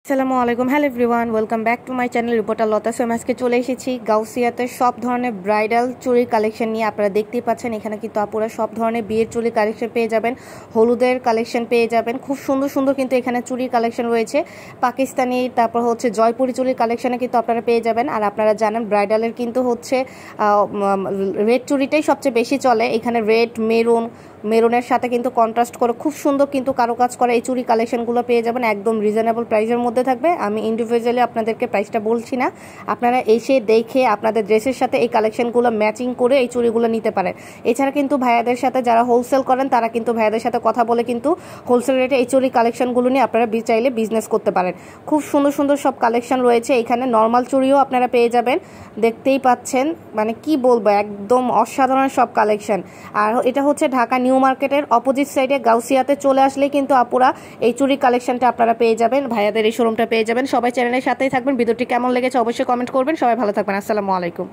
আসসালামু আলাইকুম, hello everyone, welcome back to my channel reporter Lata. So আজকে চলে এসেছি গাউসিয়াতে সব ধরনের ব্রাইডাল চুড়ির কালেকশন নিয়ে। আপনারা দেখতেই পাচ্ছেন এখানে কিন্তু আপুরা সব ধরনের বিয়ের চুড়ির কালেকশন পেয়ে যাবেন, হলুদের কালেকশন পেয়ে যাবেন। খুব সুন্দর সুন্দর কিন্তু এখানে চুড়ির কালেকশন রয়েছে। পাকিস্তানি, তারপর হচ্ছে জয়পুরি চুড়ির কালেকশনে কিন্তু আপনারা পেয়ে যাবেন। আর আপনারা জানেন ব্রাইডালের কিন্তু হচ্ছে রেড চুড়িটাই সবচেয়ে বেশি চলে। এখানে রেড, মেরুনের সাথে কিন্তু কন্ট্রাস্ট করে খুব সুন্দর কিন্তু কারুকাজ করে এই চুড়ি কালেকশনগুলো পেয়ে যাবেন। একদম রিজনেবল প্রাইসের মধ্যে থাকবে। আমি ইন্ডিভিজুয়ালি আপনাদেরকে প্রাইসটা বলছি না, আপনারা এসে দেখে আপনাদের ড্রেসের সাথে এই কালেকশনগুলো ম্যাচিং করে এই চুড়িগুলো নিতে পারেন। এছাড়া কিন্তু ভাইয়াদের সাথে যারা হোলসেল করেন তারা কিন্তু ভাইয়াদের সাথে কথা বলে কিন্তু হোলসেল রেটে এই চুড়ি কালেকশনগুলো নিয়ে আপনারা চাইলে বিজনেস করতে পারেন। খুব সুন্দর সুন্দর সব কালেকশন রয়েছে এখানে। নর্মাল চুড়িও আপনারা পেয়ে যাবেন, দেখতেই পাচ্ছেন, মানে কি বলবো, একদম অসাধারণ সব কালেকশন। আর এটা হচ্ছে ঢাকা নিউ মার্কেটের অপোজিট সাইডে গাউসিয়াতে চলে আসলে কিন্তু আপুরা এই চুড়ি কালেকশনটা আপনারা পেয়ে যাবেন, ভাইয়াদের এই শোরুমটা পেয়ে যাবেন। সবাই চ্যানেলের সাথেই থাকবেন। ভিডিওটি কেমন লেগেছে অবশ্যই কমেন্ট করবেন। সবাই ভালো থাকবেন। আসসালামু আলাইকুম।